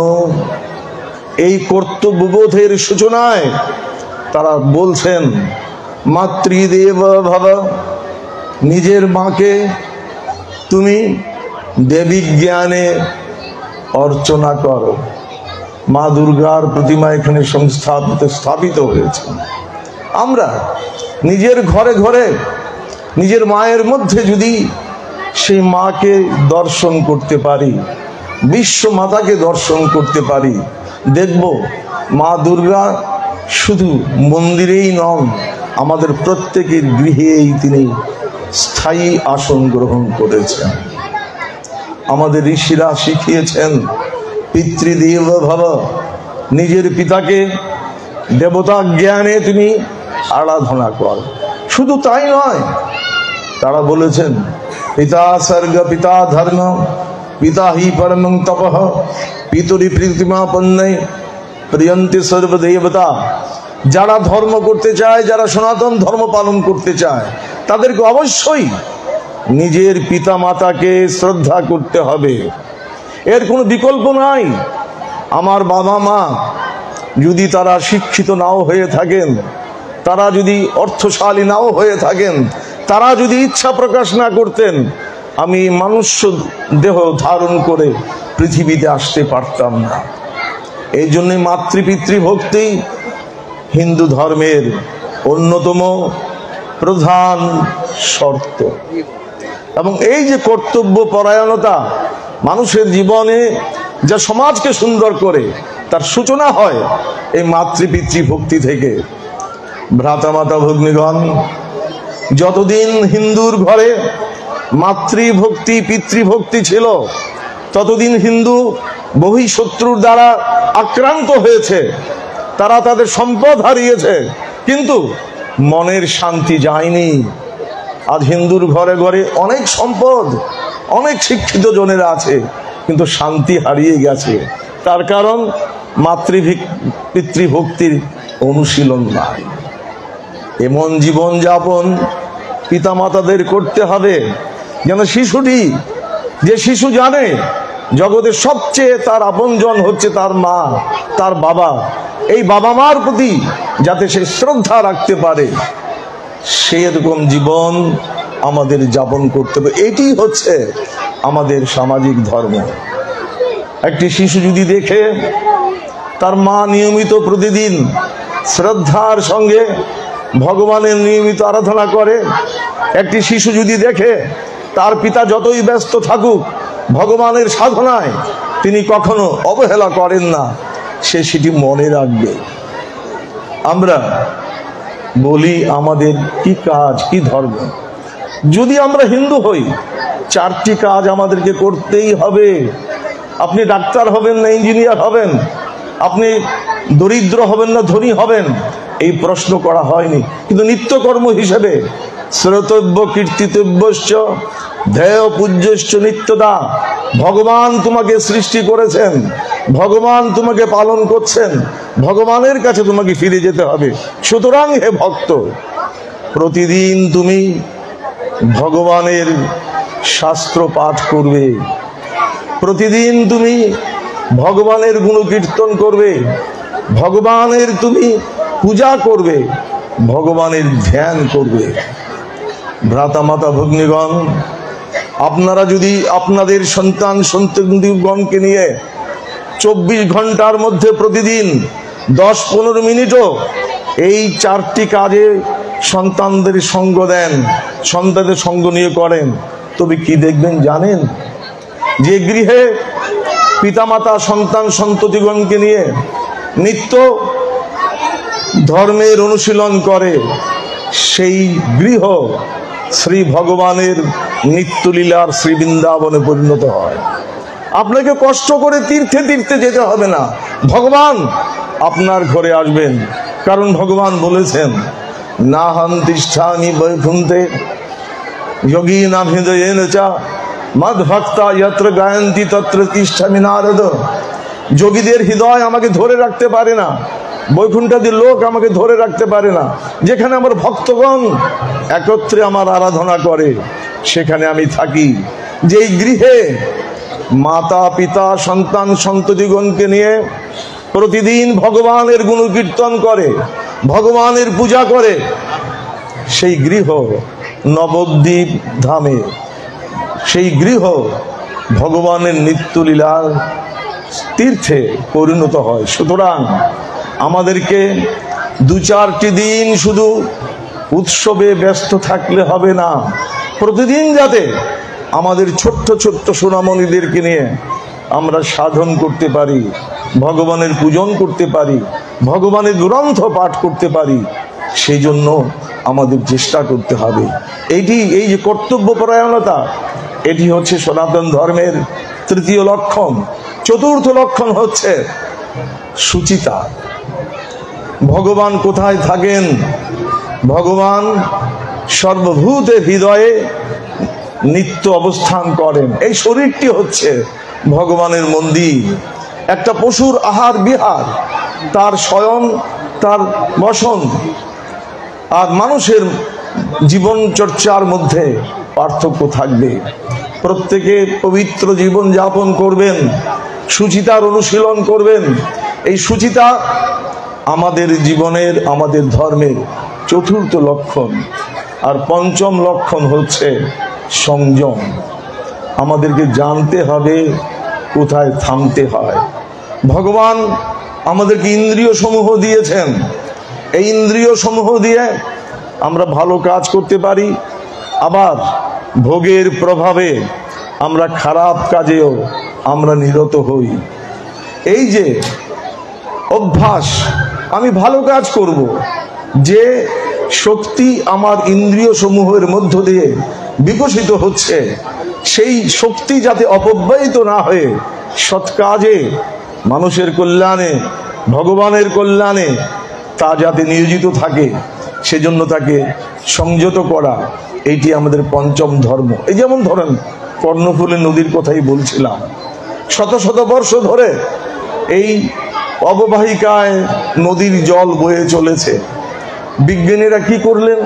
এই কর্তব্যবোধের সূচনায় তারা বলছেন মাতৃদেব ভব, নিজের মাকে তুমি দেবী জ্ঞানে অর্চনা করো। মা দুর্গার প্রতিমা এখানে স্থাপিত হয়েছে। আমরা নিজের ঘরে ঘরে নিজের মায়ের মধ্যে যদি সেই মাকে দর্শন করতে পারি, বিশ্ব মাতাকে দর্শন করতে পারি, দেখব মা দুর্গা শুধু মন্দিরেই নন, আমাদের প্রত্যেকের গৃহেই তিনি স্থায়ী আসন গ্রহণ করেছেন। আমাদের ঋষিরা শিখিয়েছেন পিতৃদেব ভব, নিজের পিতাকে দেবতা জ্ঞানে তুমি আরাধনা কর। শুধু তাই নয়, তারা বলেছেন পিতা স্বর্গ পিতা ধর্ম পিতা হি পরমং তপঃ পিতুরি প্রতিমা পন্নৈ প্রিয়ন্তি সর্বদেবতা। যারা ধর্ম করতে চায়, যারা সনাতন ধর্ম পালন করতে চায়, তাদেরকে অবশ্যই নিজের পিতা মাতাকে শ্রদ্ধা করতে হবে। এর কোনো বিকল্প নাই। আমার বাবা মা যদি তারা শিক্ষিত নাও হয়ে থাকেন, তারা যদি অর্থশালী নাও হয়ে থাকেন, তারা যদি ইচ্ছা প্রকাশ না করতেন, আমি মনুষ্য দেহ ধারণ করে পৃথিবীতে আসতে পারতাম না। এই জন্যে মাতৃপিতৃ ভক্তি হিন্দু ধর্মের অন্যতম প্রধান শর্ত। এবং এই যে কর্তব্য পরায়ণতা মানুষের জীবনে যা সমাজকে সুন্দর করে, তার সূচনা হয় এই মাতৃপিতৃ ভক্তি থেকে। ভ্রাতামাতা ভগ্নীগণ, যতদিন হিন্দুর ঘরে মাতৃভক্তি পিতৃভক্তি ছিল, ততদিন হিন্দু বহিঃশত্রুর দ্বারা আক্রান্ত হয়েছে, তারা তাদের সম্পদ হারিয়েছে, কিন্তু মনের শান্তি যায়নি। আজ হিন্দুর ঘরে ঘরে অনেক সম্পদ, অনেক শিক্ষিত জনেরা আছে, কিন্তু শান্তি হারিয়ে গেছে। তার কারণ পিতৃভক্তির অনুশীলন নাই। এমন জীবনযাপন পিতামাতাদের করতে হবে যেন শিশুটি, যে শিশু জানে জগতের সবচেয়ে তার আপনজন হচ্ছে তার মা, তার বাবা, এই বাবা মার প্রতি যাতে সে শ্রদ্ধা রাখতে পারে, সেরকম জীবন আমাদের যাপন করতে হবে। এটি হচ্ছে আমাদের সামাজিক ধর্ম। একটি শিশু যদি দেখে তার মা নিয়মিত প্রতিদিন শ্রদ্ধার সঙ্গে ভগবানের নিয়মিত আরাধনা করে, একটি শিশু যদি দেখে তার পিতা যতই ব্যস্ত থাকুক ভগবানের সাধনায় তিনি কখনো অবহেলা করেন না, সে সেটি মনে রাখবে। আমরা বলি আমাদের কি কাজ, কি ধর্ম। যদি আমরা হিন্দু হই, চারটি কাজ আমাদেরকে করতেই হবে। আপনি ডাক্তার হবেন না ইঞ্জিনিয়ার হবেন, আপনি দরিদ্র হবেন না ধনী হবেন, এই প্রশ্ন করা হয়নি। কিন্তু নিত্যকর্ম হিসেবে শ্রোতব্য কীর্তিতব্যশ্চ ধ্যেয় পূজ্যশ্চ নিত্যদা। ভগবান তোমাকে সৃষ্টি করেছেন, ভগবান তোমাকে পালন করছেন, ভগবানের কাছে তোমাকে ফিরে যেতে হবে। সুতরাং হে ভক্ত, প্রতিদিন তুমি ভগবানের শাস্ত্র পাঠ করবে, প্রতিদিন তুমি ভগবানের গুণকীর্তন করবে, ভগবানের তুমি পূজা করবে, ভগবানের ধ্যান করবে। ভ্রাতা মাতা ভগ্নীগণ, আপনারা যদি আপনাদের সন্তান সন্ততিগণকে নিয়ে 24 ঘন্টার মধ্যে প্রতিদিন 10-15 মিনিটও এই 4টি কাজে সন্তানদের সঙ্গ দেন, সন্তানদের সঙ্গ নিয়ে করেন, তবে কি দেখবেন জানেন? যে গৃহে পিতামাতা সন্তান সন্ততিগণকে নিয়ে নিত্য ধর্মের অনুশীলন করে, সেই গৃহ শ্রী ভগবানের নিত্যলীলার শ্রী বৃন্দাবনে পরিণত হয়। আপনাকে কষ্ট করে তীর্থে তীর্থে যেতে হবে না, ভগবান আপনার ঘরে আসবেন। কারণ ভগবান বলেছেন, না হম তিষ্ঠামি বৈকুণ্ঠে যোগীনাম হৃদয়েন চা মদ ভক্তা যত্র গায়ন্তি তত্র তিষ্ঠামি নারদ। যোগীদের হৃদয় আমাকে ধরে রাখতে পারে না, বৈকুণ্ঠাদির লোক আমাকে ধরে রাখতে পারে না। যেখানে আমার ভক্তগণ একত্রে আমার আরাধনা করে, সেখানে আমি থাকি। যেই গৃহে মাতা পিতা সন্তান সন্ততিগণকে নিয়ে প্রতিদিন ভগবানের গুণকীর্তন করে, ভগবানের পূজা করে, সেই গৃহ নবদ্বীপ ধামে, সেই গৃহ ভগবানের নিত্যলীলার তীর্থে পরিণত হয়। সুতরাং আমাদেরকে 2-4টি দিন শুধু উৎসবে ব্যস্ত থাকলে হবে না, প্রতিদিন যাতে আমাদের ছোট্ট ছোট্ট সোনামণিদেরকে নিয়ে আমরা সাধন করতে পারি, ভগবানের পূজন করতে পারি, ভগবানের গ্রন্থ পাঠ করতে পারি, সেই জন্য আমাদের চেষ্টা করতে হবে। এই যে কর্তব্যপরায়ণতা, এটি হচ্ছে সনাতন ধর্মের 3য় লক্ষণ। 4র্থ লক্ষণ হচ্ছে সুচিতা। ভগবান কোথায় থাকেন? ভগবান সর্বভূতে হৃদয়ে নিত্য অবস্থান করেন। এই শরীরটি হচ্ছে ভগবানের মন্দির। একটা পশুর আহার বিহার, তার শয়ন, তার বসন, আর মানুষের জীবন চর্চার মধ্যে পার্থক্য থাকবে। প্রত্যেকে পবিত্র জীবন যাপন করবেন, সুচিতার অনুশীলন করবেন। এই সুচিতা আমাদের জীবনের, আমাদের ধর্মের 4র্থ লক্ষণ। আর 5ম লক্ষণ হচ্ছে সংযম। আমাদেরকে জানতে হবে কোথায় থামতে হয়। ভগবান আমাদেরকে ইন্দ্রিয় সমূহ দিয়েছেন, এই ইন্দ্রিয় সমূহ দিয়ে আমরা ভালো কাজ করতে পারি, আবার ভোগের প্রভাবে আমরা খারাপ কাজেও আমরা নিরত হই। এই যে অভ্যাস, আমি ভালো কাজ করব, যে শক্তি আমার ইন্দ্রিয় সমূহের মধ্য দিয়ে বিকশিত হচ্ছে, সেই শক্তি যাতে অপব্যয়িত না হয়ে সৎ কাজে, মানুষের কল্যাণে, ভগবানের কল্যাণে তা যাতে নিয়োজিত থাকে, সেজন্য তাকে সংযত করা, এইটি আমাদের 5ম ধর্ম। এই যেমন ধরেন কর্ণফুলী নদীর কথাই বলছিলাম, শত শত বর্ষ ধরে এই অববাহিকায় নদীর জল বয়ে চলেছে। বিজ্ঞানীরা কি করলেন?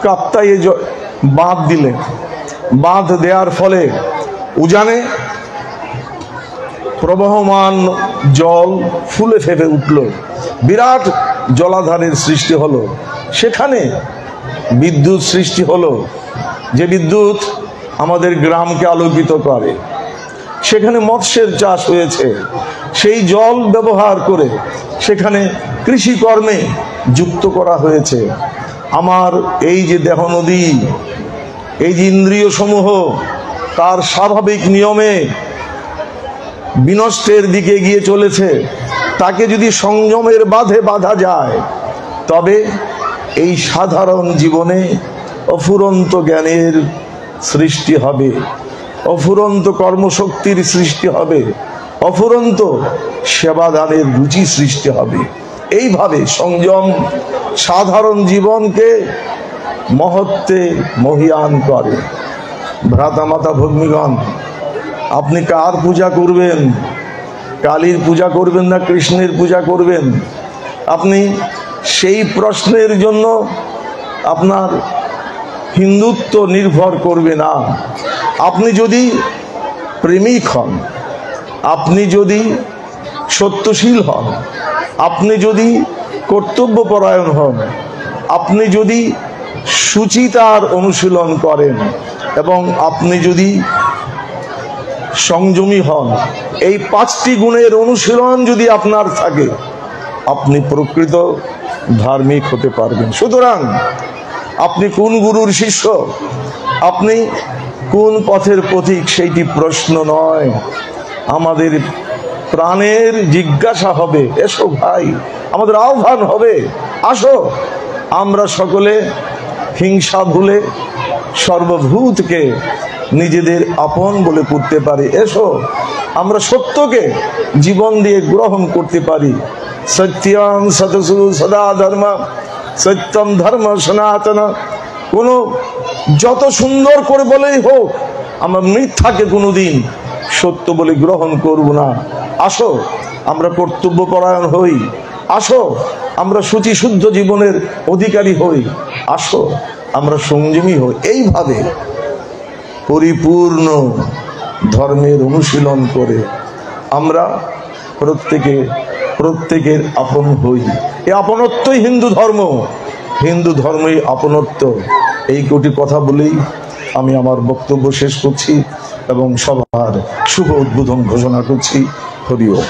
কাপ্তাই বাঁধ দিলেন। বাঁধ দেওয়ার ফলে উজানে প্রবহমান জল ফুলে ফেপে উঠল, বিরাট জলাধারের সৃষ্টি হলো। সেখানে বিদ্যুৎ সৃষ্টি হলো, যে বিদ্যুৎ আমাদের গ্রামকে আলোকিত করে। সেখানে মৎস্যের চাষ হয়েছে, সেই জল ব্যবহার করে সেখানে কৃষিকর্মে যুক্ত করা হয়েছে। আমার এই যে দেহ নদী, এই যে ইন্দ্রিয় সমূহ তার স্বাভাবিক নিয়মে বিনষ্টের দিকে গিয়ে চলেছে, তাকে যদি সংযমের বাঁধে বাঁধা যায়, তবে এই সাধারণ জীবনে অফুরন্ত জ্ঞানের সৃষ্টি হবে, অফুরন্ত কর্মশক্তির সৃষ্টি হবে, অফুরন্ত সেবাদানের রুচি সৃষ্টি হবে। এইভাবে সংযম সাধারণ জীবনকে মহত্বে মহিয়ান করে। ভ্রাতা মাতা ভগ্নীগণ, আপনি কার পূজা করবেন? কালীর পূজা করবেন না কৃষ্ণের পূজা করবেন? আপনি সেই প্রশ্নের জন্য আপনার হিন্দুত্ব নির্ভর করবে না। আপনি যদি প্রেমিক হন, আপনি যদি সত্যশীল হন, আপনি যদি কর্তব্যপরায়ণ হন, আপনি যদি সুচিতার অনুশীলন করেন এবং আপনি যদি সংযমী হন, এই 5টি গুণের অনুশীলন যদি আপনার থাকে, আপনি প্রকৃত ধার্মিক হতে পারবেন। সুতরাং আপনি কোন গুরুর শিষ্য, আপনি কোন পথের পথিক, সেইটি প্রশ্ন নয়। আমাদের প্রাণের জিজ্ঞাসা হবে, এসো ভাই, আমাদের আহ্বান হবে, আসো আমরা সকলে হিংসা ভুলে সর্বভূতকে নিজেদের আপন বলে করতে পারি। এসো আমরা সত্যকে জীবন দিয়ে গ্রহণ করতে পারি। সত্যম সতসু সদা ধর্ম, সত্যম ধর্ম সনাতন। কোনো যত সুন্দর করে বলেই হোক, আমরা মিথ্যাকে কোনোদিন সত্য বলে গ্রহণ করব না। আসো আমরা কর্তব্যপরায়ণ হই, আসো আমরা শুচি শুদ্ধ জীবনের অধিকারী হই, আসো আমরা সংযমী হই। এইভাবে পরিপূর্ণ ধর্মের অনুশীলন করে আমরা প্রত্যেকের আপন হই। এই আপনত্বই হিন্দু ধর্ম, হিন্দু ধর্মই আপনত্ব। এই কোটি কথা বলেই আমি আমার বক্তব্য শেষ করছি এবং সবার শুভ উদ্বোধন ঘোষণা করছি। হরি ওম।